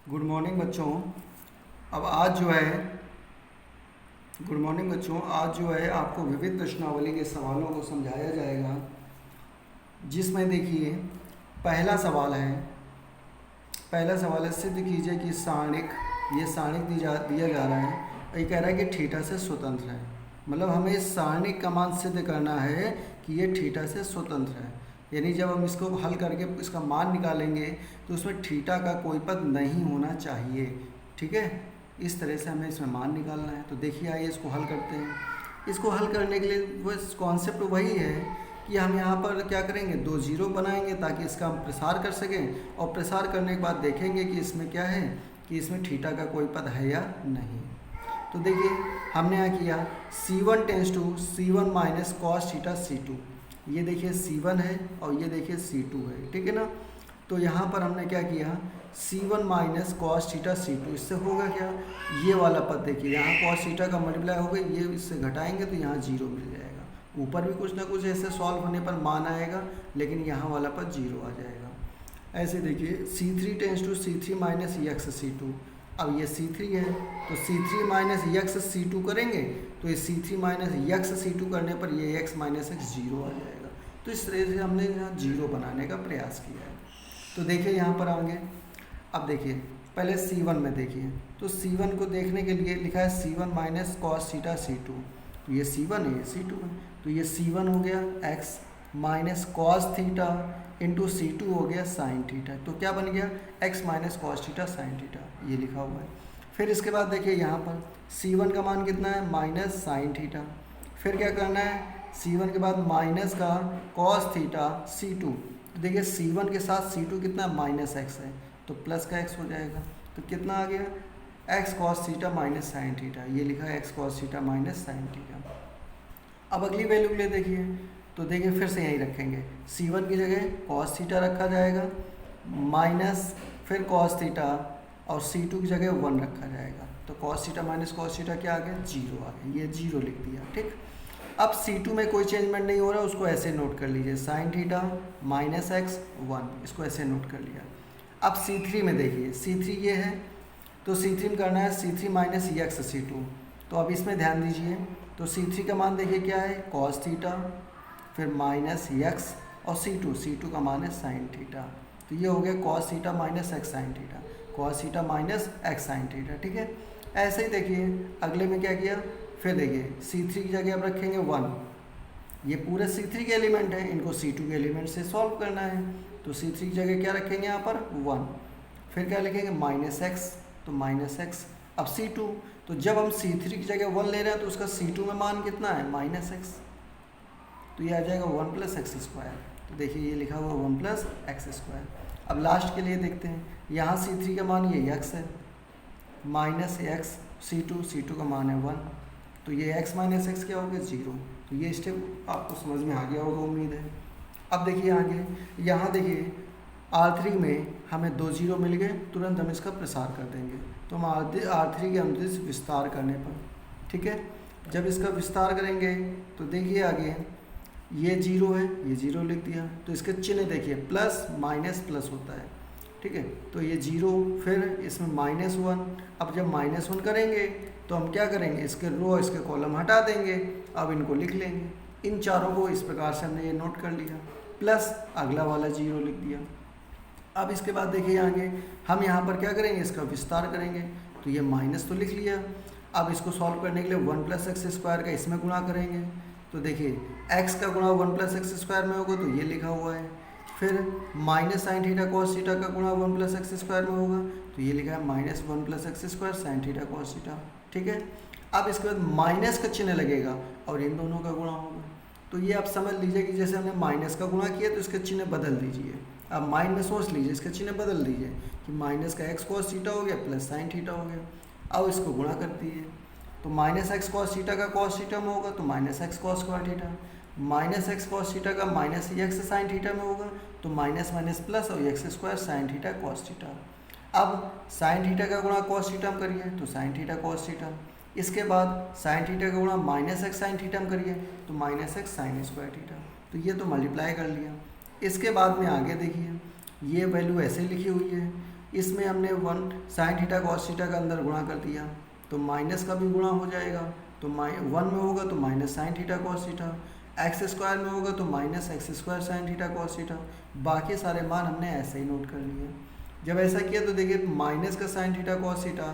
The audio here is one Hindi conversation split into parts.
गुड मॉर्निंग बच्चों। अब आज जो है गुड मॉर्निंग बच्चों, आज जो है आपको विविध प्रश्नावली के सवालों को समझाया जाएगा, जिसमें देखिए पहला सवाल है सिद्ध कीजिए कि सारणिक दिया जा रहा है। ये कह रहा है कि थीटा से स्वतंत्र है। मतलब हमें इस सारणिक का मान सिद्ध करना है कि ये थीटा से स्वतंत्र है। यानी जब हम इसको हल करके इसका मान निकालेंगे तो उसमें थीटा का कोई पद नहीं होना चाहिए। ठीक है, इस तरह से हमें इसमें मान निकालना है। तो देखिए आइए इसको हल करते हैं। इसको हल करने के लिए वो कॉन्सेप्ट वही है कि हम यहाँ पर क्या करेंगे, 2 जीरो बनाएंगे ताकि इसका हम प्रसार कर सकें, और प्रसार करने के बाद देखेंगे कि इसमें क्या है, कि इसमें थीटा का कोई पद है या नहीं। तो देखिए हमने यहाँ किया C1 tends to C1 minus cos theta C2। ये देखिए C1 है और ये देखिए C2 है, ठीक है ना। तो यहाँ पर हमने क्या किया, C1 minus cos theta C2, इससे होगा क्या, ये वाला पद देखिए यहाँ कॉस थीटा का मल्टीप्लाई होगा, ये इससे घटाएंगे तो यहाँ जीरो मिल जाएगा। ऊपर भी कुछ ना कुछ ऐसे सॉल्व होने पर मान आएगा, लेकिन यहाँ वाला पद जीरो आ जाएगा। ऐसे देखिए C3 tense to C3 minus x C2। अब ये C3 है तो C3 माइनस यक्स C2 करेंगे तो ये C3 माइनस यक्स C2 करने पर ये x माइनस एक्स जीरो आ जाएगा। तो इस तरह से हमने यहाँ जीरो बनाने का प्रयास किया है। तो देखिए यहाँ पर आगे, अब देखिए पहले C1 में देखिए, तो C1 को देखने के लिए लिखा है C1 minus cos theta C2। तो ये C1 है, ये C2 है, तो ये C1 हो गया x minus cos theta into C2 हो गया साइन थीटा। तो क्या बन गया, x minus cos theta sine theta, ये लिखा हुआ है। फिर इसके बाद देखिए यहाँ पर C1 का मान कितना है, माइनस साइन थीटा। फिर क्या करना है, C1 के बाद माइनस का कॉस थीटा C2। तो देखिए C1 के साथ C2 कितना माइनस एक्स है, तो प्लस का x हो जाएगा। तो कितना आ गया, x cos theta minus sine theta, ये लिखा है x cos theta minus sine theta. अब अगली वैल्यू के लिए देखिए, तो देखिए फिर से यहीं रखेंगे, C1 की जगह कॉस थीटा रखा जाएगा माइनस फिर कॉस थीटा, और C2 की जगह 1 रखा जाएगा। तो cos theta minus cos theta क्या आ गया, जीरो आ गया, ये जीरो लिख दिया। ठीक, अब C2 में कोई चेंजमेंट नहीं हो रहा, उसको ऐसे नोट कर लीजिए, साइन थीटा माइनस एक्स 1, इसको ऐसे नोट कर लिया। अब C3 में देखिए, C3 ये है, तो C3 में करना है C3 माइनस यक्स C2। तो अब इसमें ध्यान दीजिए, तो C3 का मान देखिए क्या है, कॉस थीटा, फिर माइनस यक्स, और C2 का मान है साइन थीटा। तो ये हो गया cos theta minus x sine theta, cos theta minus x sine theta. ठीक है, ऐसे ही देखिए अगले में क्या किया, फिर देखिए C3 की जगह अब रखेंगे 1। ये पूरे C3 के एलिमेंट हैं, इनको C2 के एलिमेंट से सॉल्व करना है। तो C3 की जगह क्या रखेंगे यहाँ पर 1, फिर क्या लिखेंगे माइनस एक्स, तो माइनस एक्स। अब C2, तो जब हम C3 की जगह 1 ले रहे हैं तो उसका C2 में मान कितना है, माइनस एक्स। तो ये आ जाएगा 1 प्लस एक्स स्क्वायर। तो देखिए ये लिखा हुआ 1 प्लस एक्स स्क्वायर। अब लास्ट के लिए देखते हैं, यहाँ C3 का मान ये x है, माइनस एक्स C2 का मान है 1। तो ये x माइनस एक्स क्या हो गया, जीरो। तो ये स्टेप आपको समझ में आ गया होगा उम्मीद है। अब देखिए आगे, यहाँ देखिए R3 में हमें 2 जीरो मिल गए, तुरंत हम इसका प्रसार कर देंगे। तो हम R3 के अंतरिक्ष विस्तार करने पर, ठीक है, जब इसका विस्तार करेंगे तो देखिए आगे ये जीरो है, ये जीरो लिख दिया। तो इसके चिन्ह देखिए, प्लस माइनस प्लस होता है, ठीक है। तो ये जीरो, फिर इसमें माइनस 1। अब जब माइनस 1 करेंगे तो हम क्या करेंगे, इसके रो इसके कॉलम हटा देंगे। अब इनको लिख लेंगे, इन चारों को इस प्रकार से हमने ये नोट कर लिया, प्लस अगला वाला जीरो लिख दिया। अब इसके बाद देखिए आगे हम यहाँ पर क्या करेंगे, इसका विस्तार करेंगे। तो ये माइनस तो लिख लिया, अब इसको सॉल्व करने के लिए 1 प्लस एक्स स्क्वायर का इसमें गुणा करेंगे। तो देखिए x का गुणा 1 प्लस एक्स स्क्वायर में होगा, तो ये लिखा हुआ है। फिर minus sine theta cos theta का गुणा 1 प्लस एक्स स्क्वायर में होगा, तो ये लिखा है minus 1 plus x square sine theta cos theta. ठीक है, अब इसके बाद माइनस का चिन्ह लगेगा और इन दोनों का गुणा होगा। तो ये आप समझ लीजिए कि जैसे हमने माइनस का गुणा किया तो इसका चिन्ह बदल दीजिए। अब माइंड में सोच लीजिए, इसका चिन्ह बदल दीजिए कि माइनस का एक्स कॉस थीटा हो गया प्लस साइन थीटा हो गया। अब इसको गुणा कर दीजिए, तो माइनस एक्स कॉस थीटा का कॉस थीटा में होगा तो minus x cos square theta, minus x cos theta का माइनस एक्स साइन थीटा में होगा तो माइनस माइनस प्लस और x square sine theta cos theta. अब साइन थीटा का गुणा कॉस थीटा में करिए तो साइन थीटा कॉस थीटा। इसके बाद साइन थीटा का गुणा माइनस एक्स साइन थीटा में करिए तो minus x sine square theta. तो ये तो मल्टीप्लाई कर लिया। इसके बाद में आगे देखिए, ये वैल्यू ऐसे लिखी हुई है, इसमें हमने 1 साइन थीटा कॉस थीटा का अंदर गुणा कर दिया, तो माइनस का भी गुणा हो जाएगा, तो 1 में होगा तो minus sine theta cos theta, x square में होगा तो minus x square sine theta cos theta. बाकी सारे मान हमने ऐसे ही नोट कर लिए। जब ऐसा किया तो देखिए माइनस का sine theta cos theta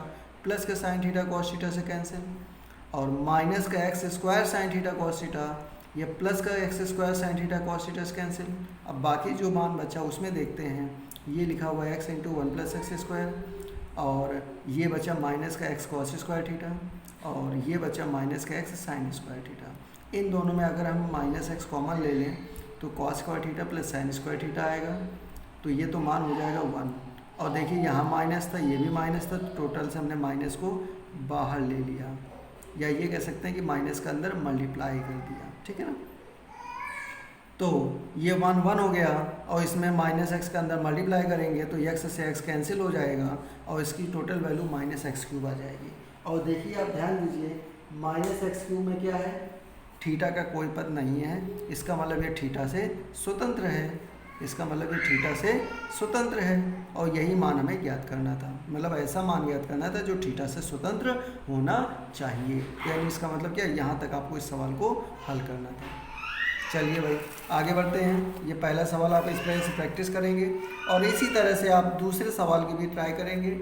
plus का साइन थीटा कॉस थीटा से कैंसिल, और माइनस का x square sine theta cos theta या प्लस का x square sine theta cos theta से कैंसिल। अब बाकी जो मान बचा उसमें देखते हैं, ये लिखा हुआ है x into 1 plus x square, और ये बचा माइनस का एक्स कॉस स्क्वायर थीटा, और ये बचा माइनस का एक्स साइन स्क्वायर थीटा। इन दोनों में अगर हम माइनस एक्स कॉमन ले लें तो cos square theta plus sine square theta आएगा, तो ये तो मान हो जाएगा 1। और देखिए यहाँ माइनस था, ये भी माइनस था, तो टोटल से हमने माइनस को बाहर ले लिया, या ये कह सकते हैं कि माइनस के अंदर मल्टीप्लाई कर दिया, ठीक है ना। तो ये 1 हो गया, और इसमें माइनस एक्स के अंदर मल्टीप्लाई करेंगे तो एक्स से एक्स कैंसिल हो जाएगा, और इसकी total value minus x cube आ जाएगी। और देखिए आप ध्यान दीजिए, माइनस एक्स क्यूब में क्या है, थीटा का कोई पद नहीं है, इसका मतलब ये थीटा से स्वतंत्र है, इसका मतलब ये थीटा से स्वतंत्र है, और यही मान हमें ज्ञात करना था। मतलब ऐसा मान ज्ञात करना था जो थीटा से स्वतंत्र होना चाहिए, यानी इसका मतलब क्या, यहाँ तक आपको इस सवाल को हल करना था। चलिए भाई आगे बढ़ते हैं। ये पहला सवाल आप इस तरह से प्रैक्टिस करेंगे, और इसी तरह से आप दूसरे सवाल की भी ट्राई करेंगे।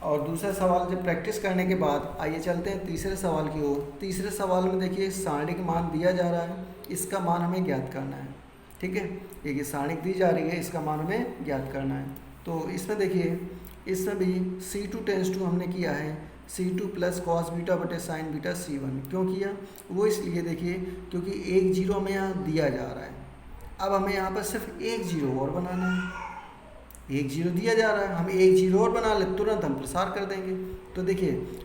और दूसरा सवाल जब प्रैक्टिस करने के बाद आइए चलते हैं तीसरे सवाल की ओर। तीसरे सवाल में देखिए सारणिक मान दिया जा रहा है, इसका मान हमें ज्ञात करना है, ठीक है। एक सारणिक दी जा रही है, इसका मान हमें ज्ञात करना है। तो इसमें देखिए, इसमें भी C2 टेंस टू हमने किया है C2 प्लस कॉस बीटा बटे साइन बीटा C1। क्यों किया, वो इसलिए देखिए क्योंकि एक जीरो हमें यहाँ दिया जा रहा है। अब हमें यहाँ पर सिर्फ एक जीरो और बनाना है, एक जीरो दिया जा रहा है, हम एक जीरो और बना ले तुरंत हम प्रसार कर देंगे। तो देखिए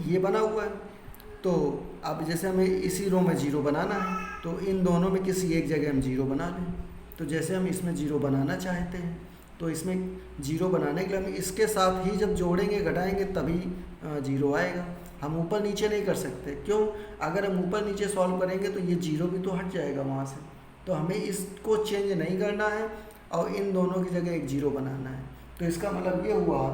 ये बना हुआ है, तो अब जैसे हमें इसी रो में जीरो बनाना है, तो इन दोनों में किसी एक जगह हम जीरो बना लें। तो जैसे हम इसमें जीरो बनाना चाहते हैं, तो इसमें जीरो बनाने के लिए हम इसके साथ ही जब जोड़ेंगे घटाएंगे तभी जीरो आएगा। हम ऊपर नीचे नहीं कर सकते, क्यों, अगर हम ऊपर नीचे सॉल्व करेंगे तो ये जीरो भी तो हट जाएगा वहाँ से, तो हमें इसको चेंज नहीं करना है और इन दोनों की जगह एक जीरो बनाना है। तो इसका मतलब ये हुआ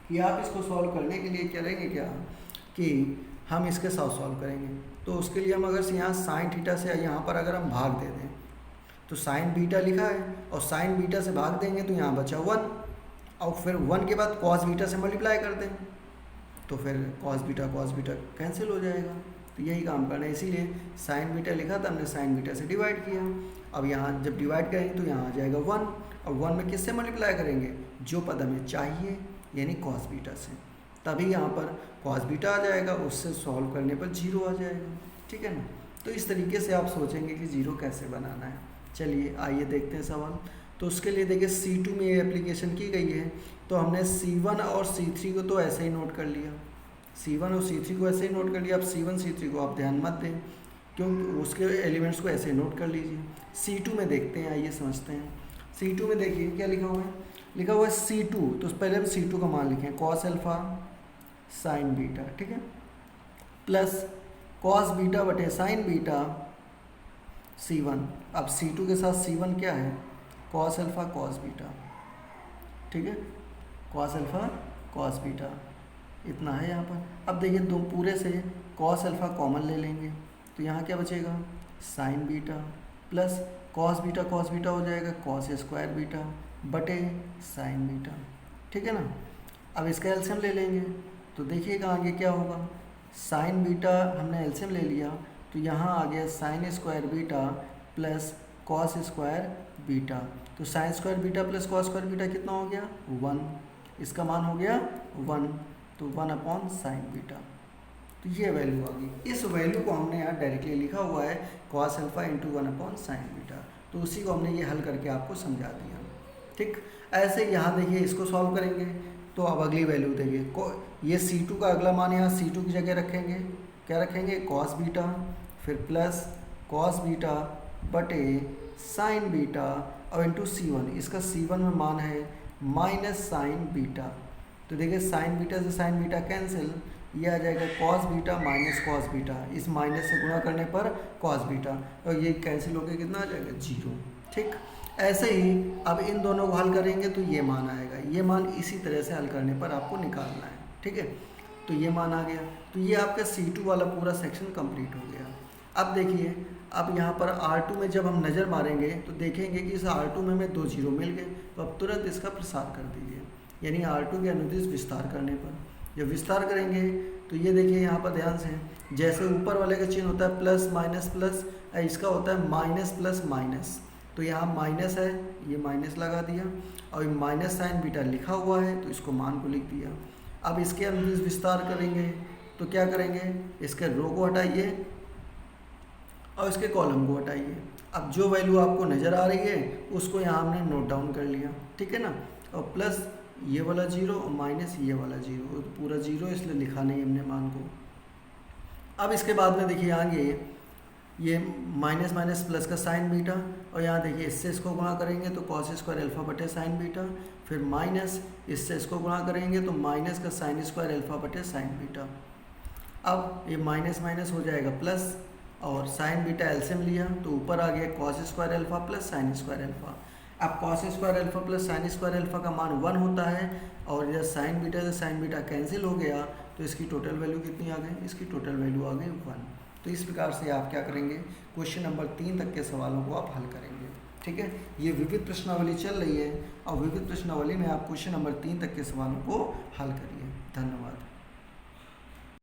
कि आप इसको सॉल्व करने के लिए करेंगे क्या, कि हम इसके साथ सॉल्व करेंगे। तो उसके लिए हम अगर यहाँ साइन थीटा से यहाँ पर अगर हम भाग दे दें, तो साइन बीटा लिखा है और साइन बीटा से भाग देंगे तो यहाँ बचा 1, और फिर 1 के बाद कॉस बीटा से मल्टीप्लाई कर दें तो फिर कॉस बीटा कैंसिल हो जाएगा। तो यही काम करना है, इसीलिए साइन बीटा लिखा था हमने, साइन बीटा से डिवाइड किया। अब यहाँ जब डिवाइड करेंगे तो यहाँ आ जाएगा 1, और 1 में किससे मल्टीप्लाई करेंगे, जो पद हमें चाहिए यानी कॉस बीटा से, तभी यहाँ पर कॉस बीटा आ जाएगा, उससे सॉल्व करने पर जीरो आ जाएगा, ठीक है ना। तो इस तरीके से आप सोचेंगे कि जीरो कैसे बनाना है। चलिए आइए देखते हैं सवाल। तो उसके लिए देखिए C2 में ये एप्लीकेशन की गई है, तो हमने C1 और C3 को तो ऐसे ही नोट कर लिया, C1 और C3 को ऐसे ही नोट कर लिया। अब C1 C3 को आप ध्यान मत दें, क्योंकि उसके एलिमेंट्स को ऐसे नोट कर लीजिए। C2 में देखते हैं, आइए समझते हैं। C2 में देखिए क्या लिखा हुआ है, लिखा हुआ है C2, तो पहले हम C2 का मान लिखें, कॉस अल्फा साइन बीटा, ठीक है, प्लस कॉस बीटा बटे साइन बीटा C1। अब C2 के साथ C1 क्या है, कॉस अल्फा कॉस बीटा, ठीक है, कॉस अल्फा कॉस बीटा, इतना है यहाँ पर। अब देखिए दो पूरे से कॉस अल्फा कॉमन ले लेंगे, तो यहाँ क्या बचेगा, sign beta plus cos beta हो जाएगा कॉस स्क्वायर बीटा बटे साइन बीटा, ठीक है ना। अब इसका एलसीएम ले लेंगे, तो देखिएगा आगे क्या होगा, साइन बीटा हमने एलसीएम ले लिया, तो यहाँ आ गया sine square beta plus cos square beta. तो sine square beta plus cos square beta कितना हो गया, 1, इसका मान हो गया 1, तो 1 साइन बीटा। तो ये वैल्यू आ गई, इस वैल्यू को हमने यहाँ डायरेक्टली लिखा हुआ है cos alpha into 1 sign beta, तो उसी को हमने ये हल करके आपको समझा दिया, ठीक। ऐसे यहाँ देखिए इसको सॉल्व करेंगे, तो अब अगली वैल्यू देखिए, ये C2 का अगला मान यहाँ C2 की जगह रखेंगे, क्या रखेंगे, कॉस बीटा, फिर प्लस कॉस बीटा बटे साइन बीटा और इंटू C1, इसका C1 में मान है माइनस साइन बीटा। तो देखिए साइन बीटा से साइन बीटा कैंसिल, ये आ जाएगा cos beta minus cos beta, इस माइनस से गुणा करने पर कॉस बीटा, और ये कैंसिल होकर कितना आ जाएगा, जीरो, ठीक। ऐसे ही अब इन दोनों को हल करेंगे तो ये मान आएगा, ये मान इसी तरह से हल करने पर आपको निकालना है, ठीक है। तो ये मान आ गया, तो ये आपका C2 वाला पूरा सेक्शन कंप्लीट हो गया। अब देखिए, अब यहाँ पर R2 में जब हम नज़र मारेंगे तो देखेंगे कि इस R2 में हमें 2 जीरो मिल गए, तो अब तुरंत इसका प्रसार कर दीजिए, यानी R2 के अनुदिश विस्तार करने पर जब विस्तार करेंगे तो ये देखिए यहाँ पर ध्यान से, जैसे ऊपर वाले का चिन्ह होता है प्लस माइनस प्लस, इसका होता है माइनस प्लस माइनस, तो यहाँ माइनस है, ये माइनस लगा दिया, और माइनस साइन बीटा लिखा हुआ है तो इसको मान को लिख दिया। अब इसके अनुदिश विस्तार करेंगे तो क्या करेंगे, इसके रो को हटाइए और इसके कॉलम को हटाइए। अब जो वैल्यू आपको नज़र आ रही है उसको यहाँ हमने नोट डाउन कर लिया, ठीक है ना, और प्लस ये वाला जीरो और माइनस ये वाला जीरो, तो पूरा जीरो इसलिए लिखा नहीं हमने मान को। अब इसके बाद में देखिए आगे ये माइनस माइनस प्लस का साइन बीटा, और यहाँ देखिए इससे इसको गुणा करेंगे तो कॉस स्क्वायर अल्फा बटे साइन बीटा, फिर माइनस इससे इसको गुणा करेंगे तो माइनस का साइन स्क्वायर अल्फा बटे साइन बीटा। अब ये माइनस माइनस हो जाएगा प्लस, और साइन बीटा एलसीएम लिया तो ऊपर आ गया cos square alpha plus sine square alpha. अब cos square alpha plus sine square alpha का मान 1 होता है, और जब साइन बीटा से साइन बीटा कैंसिल हो गया तो इसकी टोटल वैल्यू कितनी आ गई, इसकी टोटल वैल्यू आ गई 1। तो इस प्रकार से आप क्या करेंगे, क्वेश्चन नंबर 3 तक के सवालों को आप हल करेंगे, ठीक है। ये विविध प्रश्नावली चल रही है, और विविध प्रश्नावली में आप क्वेश्चन नंबर 3 तक के सवालों को हल करिए। धन्यवाद।